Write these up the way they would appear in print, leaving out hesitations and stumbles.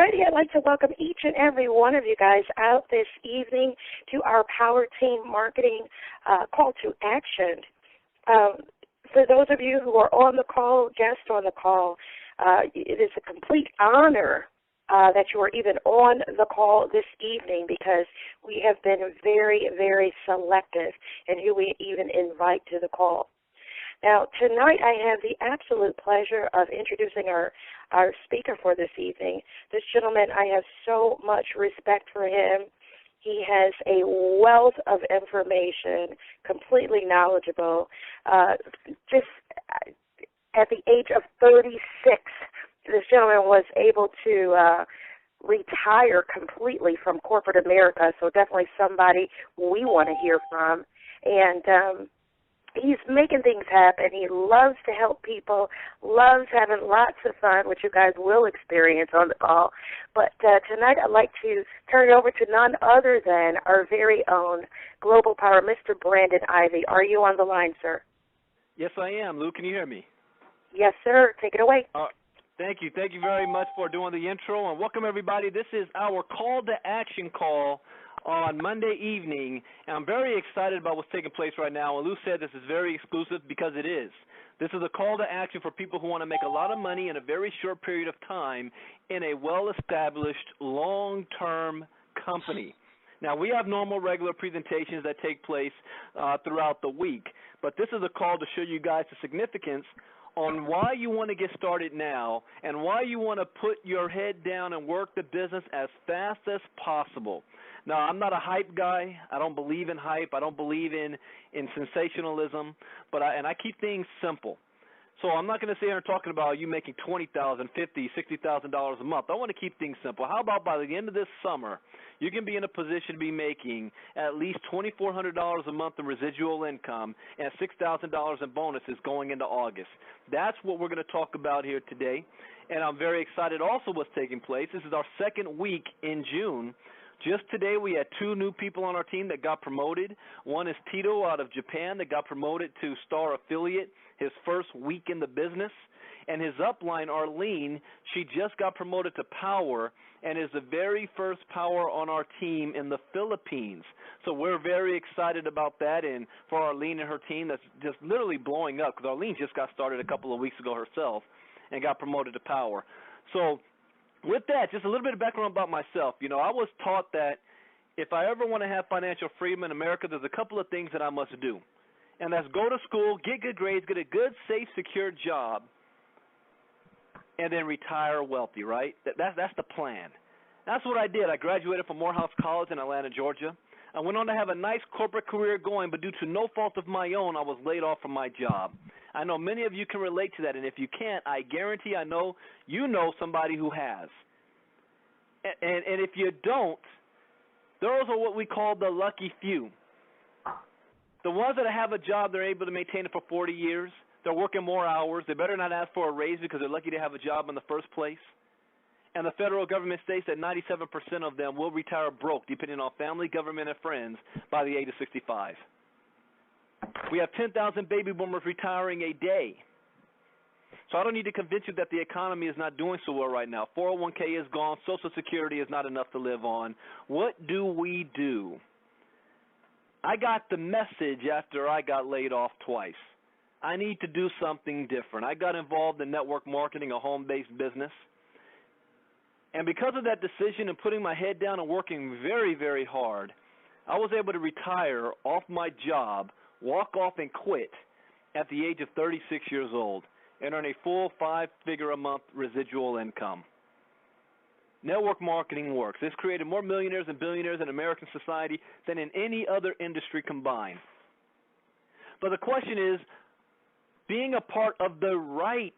righty, I'd like to welcome each and every one of you guys out this evening to our Power Team Marketing Call to Action. For those of you who are on the call, guests on the call, it is a complete honor that you are even on the call this evening, because we have been very, very selective in who we even invite to the call. Now, tonight I have the absolute pleasure of introducing our speaker for this evening. This gentleman, I have so much respect for him. He has a wealth of information, completely knowledgeable. Just at the age of 36, this gentleman was able to retire completely from corporate America, so definitely somebody we want to hear from. And he's making things happen. He loves to help people, loves having lots of fun, which you guys will experience on the call. But tonight I'd like to turn it over to none other than our very own Global Power, Mr. Brandon Ivy. Are you on the line, sir? Yes, I am. Lou, can you hear me? Yes, sir. Take it away. Thank you. Thank you very much for doing the intro, and welcome everybody. This is our call to action call on Monday evening, and I'm very excited about what's taking place right now. And Lou said this is very exclusive because it is. This is a call to action for people who want to make a lot of money in a very short period of time in a well-established, long-term company. Now, we have normal, regular presentations that take place throughout the week, but this is a call to show you guys the significance on why you want to get started now and why you want to put your head down and work the business as fast as possible. Now, I'm not a hype guy. I don't believe in hype. I don't believe in sensationalism, but I keep things simple. So I'm not going to sit here and talking about you making $20,000, $50,000, $60,000 a month. I want to keep things simple. How about by the end of this summer, you can be in a position to be making at least $2,400 a month in residual income and $6,000 in bonuses going into August. That's what we're going to talk about here today, and I'm very excited also what's taking place. This is our second week in June. Just today we had two new people on our team that got promoted. One is Tito out of Japan that got promoted to Star Affiliate, his first week in the business. And his upline, Arlene, she just got promoted to Power and is the very first Power on our team in the Philippines. So we're very excited about that, and for Arlene and her team, that's just literally blowing up, because Arlene just got started a couple of weeks ago herself and got promoted to Power. So with that, just a little bit of background about myself. You know, I was taught that if I ever want to have financial freedom in America, there's a couple of things that I must do. And that's go to school, get good grades, get a good, safe, secure job, and then retire wealthy, right? That's the plan. That's what I did. I graduated from Morehouse College in Atlanta, Georgia. I went on to have a nice corporate career going, but due to no fault of my own, I was laid off from my job. I know many of you can relate to that, and if you can't, I guarantee I know you know somebody who has. And if you don't, those are what we call the lucky few. The ones that have a job, they're able to maintain it for 40 years. They're working more hours. They better not ask for a raise because they're lucky to have a job in the first place. And the federal government states that 97% of them will retire broke, depending on family, government, and friends, by the age of 65. We have 10,000 baby boomers retiring a day. So I don't need to convince you that the economy is not doing so well right now. 401k is gone. Social Security is not enough to live on. What do we do? I got the message after I got laid off twice. I need to do something different. I got involved in network marketing, a home-based business. And because of that decision and putting my head down and working very, very hard, I was able to retire off my job, walk off and quit at the age of 36 years old and earn a full 5-figure-a-month residual income. Network marketing works. It's created more millionaires and billionaires in American society than in any other industry combined. But the question is, being a part of the right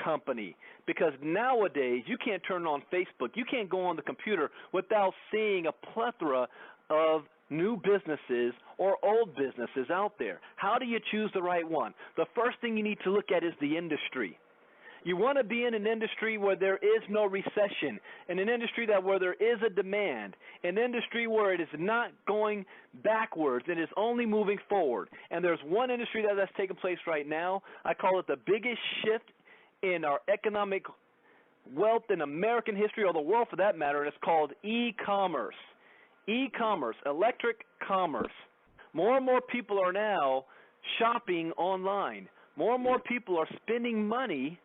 company, because nowadays you can't turn on Facebook, you can't go on the computer without seeing a plethora of new businesses or old businesses out there. How do you choose the right one? The first thing you need to look at is the industry. You want to be in an industry where there is no recession, in an industry where there is a demand, an industry where it is not going backwards, it is only moving forward. And there's one industry that's taking place right now. I call it the biggest shift in our economic wealth in American history or the world for that matter, and it's called e-commerce. E-commerce, electric commerce. More and more people are now shopping online. More and more people are spending money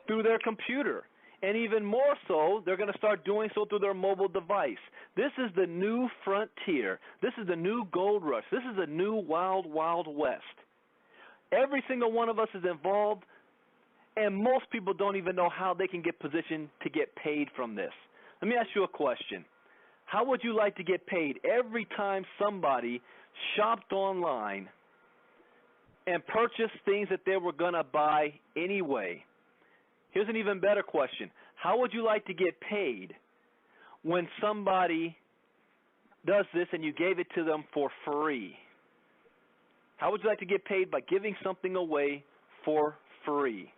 through their computer. And even more so, they're going to start doing so through their mobile device. This is the new frontier. This is the new gold rush. This is the new wild, wild west. Every single one of us is involved, and most people don't even know how they can get positioned to get paid from this. Let me ask you a question. How would you like to get paid every time somebody shopped online and purchased things that they were going to buy anyway? Here's an even better question. How would you like to get paid when somebody does this and you gave it to them for free? How would you like to get paid by giving something away for free?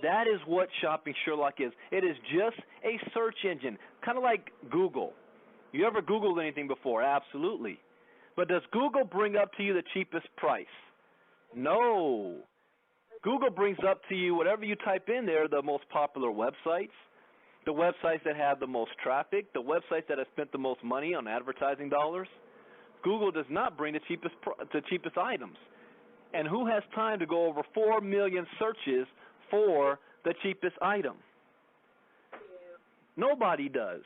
That is what Shopping Sherlock is. It is just a search engine, kind of like Google. You ever Googled anything before? Absolutely. But does Google bring up to you the cheapest price? No. Google brings up to you whatever you type in there, the most popular websites, the websites that have the most traffic, the websites that have spent the most money on advertising dollars. Google does not bring the cheapest items. And who has time to go over 4 million searches for the cheapest item? Nobody does.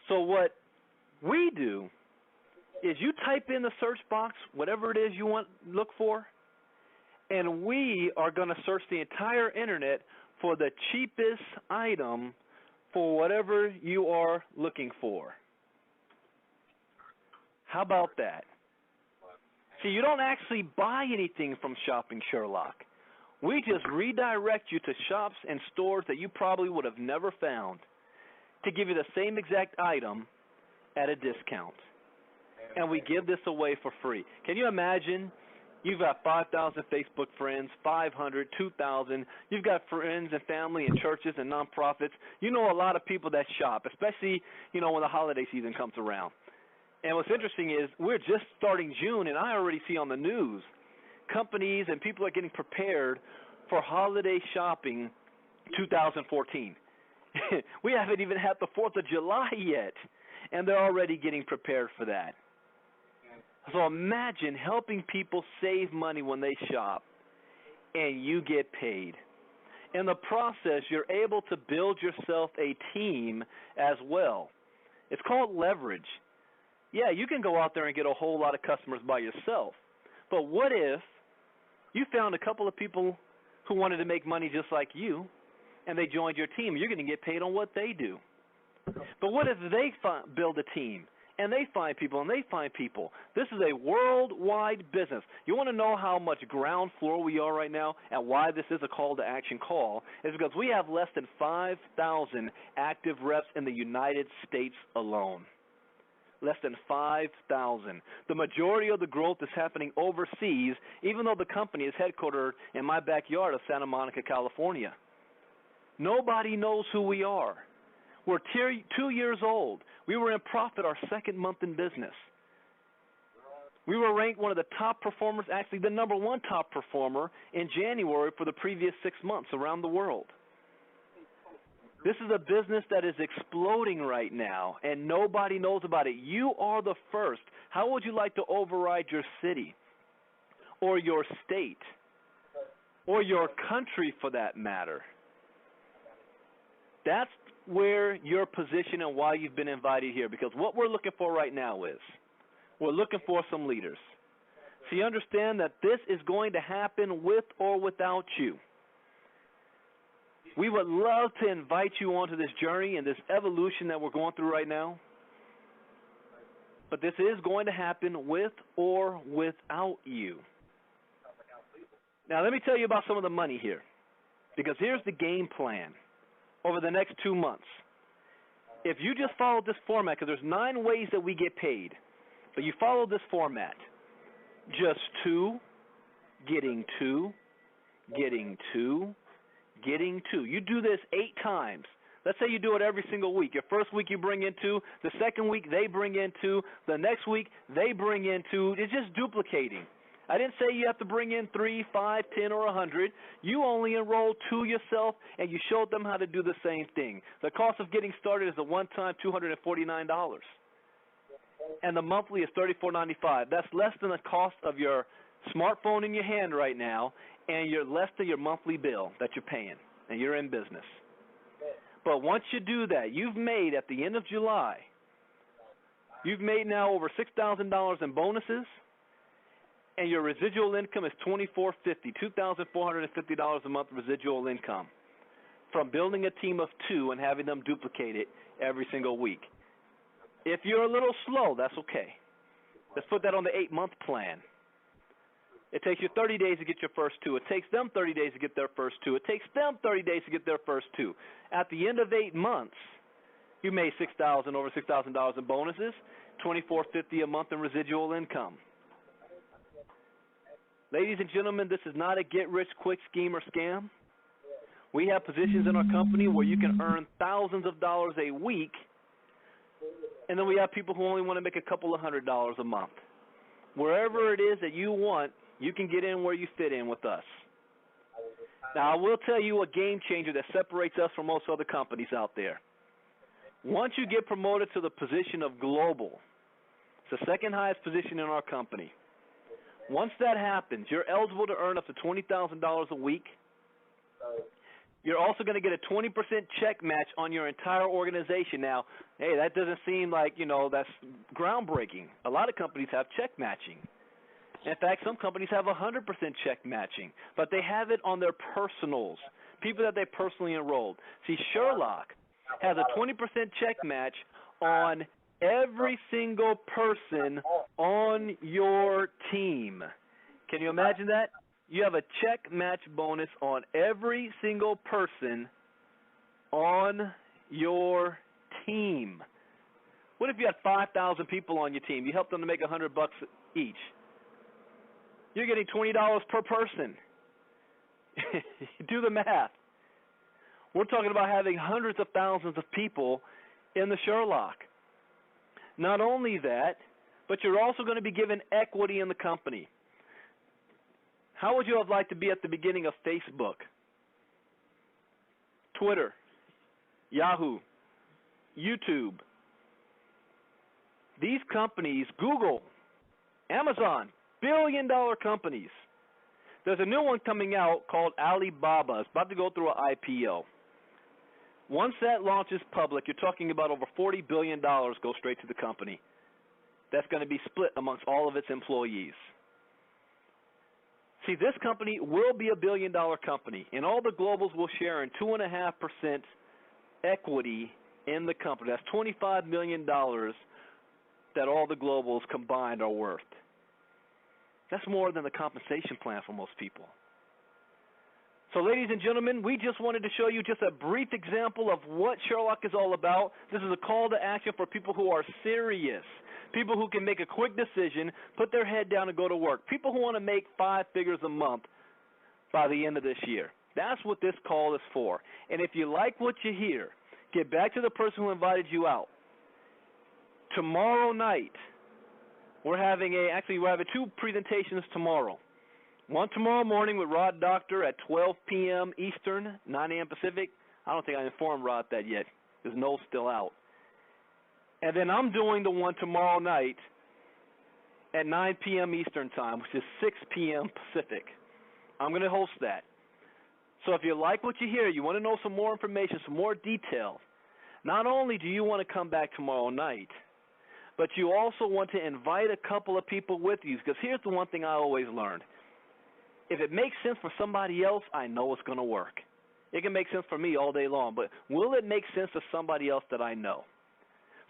So what we do is you type in the search box whatever it is you want look for, and we are going to search the entire internet for the cheapest item for whatever you are looking for. How about that? See, you don't actually buy anything from Shopping Sherlock. We just redirect you to shops and stores that you probably would have never found to give you the same exact item at a discount. And we give this away for free. Can you imagine? You've got 5,000 Facebook friends, 500, 2,000. You've got friends and family and churches and nonprofits. You know a lot of people that shop, especially, when the holiday season comes around. And what's interesting is we're just starting June, and I already see on the news companies and people are getting prepared for holiday shopping 2014. We haven't even had the 4th of July yet, and they're already getting prepared for that. So imagine helping people save money when they shop, and you get paid. In the process, you're able to build yourself a team as well. It's called leverage. Yeah, you can go out there and get a whole lot of customers by yourself. But what if you found a couple of people who wanted to make money just like you, and they joined your team? You're going to get paid on what they do. But what if they build a team, and they find people, and they find people? This is a worldwide business. You want to know how much ground floor we are right now and why this is a call to action call? Is because we have less than 5,000 active reps in the United States alone. Less than 5,000. The majority of the growth is happening overseas, even though the company is headquartered in my backyard of Santa Monica, California. Nobody knows who we are. We're 2 years old. We were in profit our second month in business. We were ranked one of the top performers, actually the #1 top performer in January for the previous 6 months around the world. This is a business that is exploding right now, and nobody knows about it. You are the first. How would you like to override your city or your state or your country for that matter? That's where your position and why you've been invited here, because what we're looking for right now is we're looking for some leaders. So you understand that this is going to happen with or without you. We would love to invite you onto this journey and this evolution that we're going through right now. But this is going to happen with or without you. Now, let me tell you about some of the money here, because here's the game plan over the next 2 months. If you just follow this format, because there's 9 ways that we get paid, but you follow this format, just 2, getting 2, getting 2, getting 2. You do this 8 times. Let's say you do it every single week. Your first week you bring in 2. The second week they bring in 2. The next week they bring in 2. It's just duplicating. I didn't say you have to bring in 3, 5, 10, or 100. You only enroll 2 yourself, and you showed them how to do the same thing. The cost of getting started is a one-time $249, and the monthly is $34.95. That's less than the cost of your smartphone in your hand right now, and you're less than your monthly bill that you're paying, and you're in business. But once you do that, you've made, at the end of July, you've made now over $6,000 in bonuses, and your residual income is $2,450, $2,450 a month residual income from building a team of 2 and having them duplicate it every single week. If you're a little slow, that's okay. Let's put that on the 8-month plan. It takes you 30 days to get your first 2. It takes them 30 days to get their first 2. It takes them 30 days to get their first 2. At the end of 8 months, you made over $6,000 in bonuses, $2,450 a month in residual income. Ladies and gentlemen, this is not a get-rich-quick scheme or scam. We have positions in our company where you can earn thousands of dollars a week, and then we have people who only want to make a couple of $100 a month. Wherever it is that you want, you can get in where you fit in with us. Now, I will tell you a game changer that separates us from most other companies out there. Once you get promoted to the position of global, it's the second highest position in our company. Once that happens, you're eligible to earn up to $20,000 a week. You're also going to get a 20% check match on your entire organization. Now, hey, that doesn't seem like, that's groundbreaking. A lot of companies have check matching. In fact, some companies have 100% check matching, but they have it on their personals, people that they personally enrolled. See, Sherlock has a 20% check match on every single person on your team. Can you imagine that? You have a check match bonus on every single person on your team. What if you had 5,000 people on your team? You help them to make $100 each. You're getting $20 per person. Do the math. We're talking about having hundreds of thousands of people in the Sherlock. Not only that, but you're also going to be given equity in the company. How would you have liked to be at the beginning of Facebook, Twitter, Yahoo, YouTube? These companies, Google, Amazon, billion-dollar companies. There's a new one coming out called Alibaba. It's about to go through an IPO. Once that launches public, you're talking about over $40 billion go straight to the company. That's going to be split amongst all of its employees. See, this company will be a billion-dollar company, and all the globals will share in 2.5% equity in the company. That's $25 million that all the globals combined are worth. That's more than the compensation plan for most people. So, ladies and gentlemen, we just wanted to show you just a brief example of what Sherlock is all about. This is a call to action for people who are serious, people who can make a quick decision, put their head down and go to work, people who want to make 5 figures a month by the end of this year. That's what this call is for. And if you like what you hear, get back to the person who invited you out. Tomorrow night, we're having 2 presentations tomorrow. One tomorrow morning with Rod Doctor at 12 p.m. Eastern, 9 a.m. Pacific. I don't think I informed Rod that yet because Noel's still out. And then I'm doing the one tomorrow night at 9 p.m. Eastern time, which is 6 p.m. Pacific. I'm going to host that. So if you like what you hear, you want to know some more information, some more detail, not only do you want to come back tomorrow night, but you also want to invite a couple of people with you, because here's the one thing I always learned. If it makes sense for somebody else, I know it's going to work. It can make sense for me all day long, but will it make sense to somebody else that I know?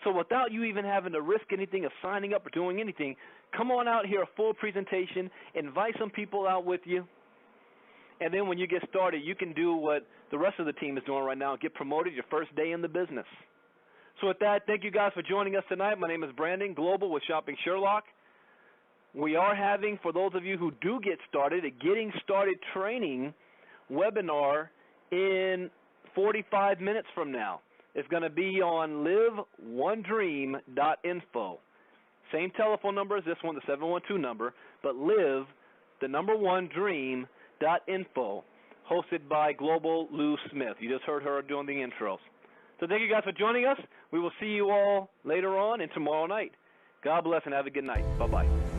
So without you even having to risk anything of signing up or doing anything, come on out here, a full presentation, invite some people out with you, and then when you get started, you can do what the rest of the team is doing right now, get promoted your first day in the business. So with that, thank you guys for joining us tonight. My name is Brandon, Global with Shopping Sherlock. We are having, for those of you who do get started, a Getting Started training webinar in 45 minutes from now. It's going to be on liveonedream.info. Same telephone number as this one, the 712 number, but liveonedream.info. dream.info, hosted by Global Lou Smith. You just heard her doing the intros. So thank you guys for joining us. We will see you all later on and tomorrow night. God bless and have a good night. Bye-bye.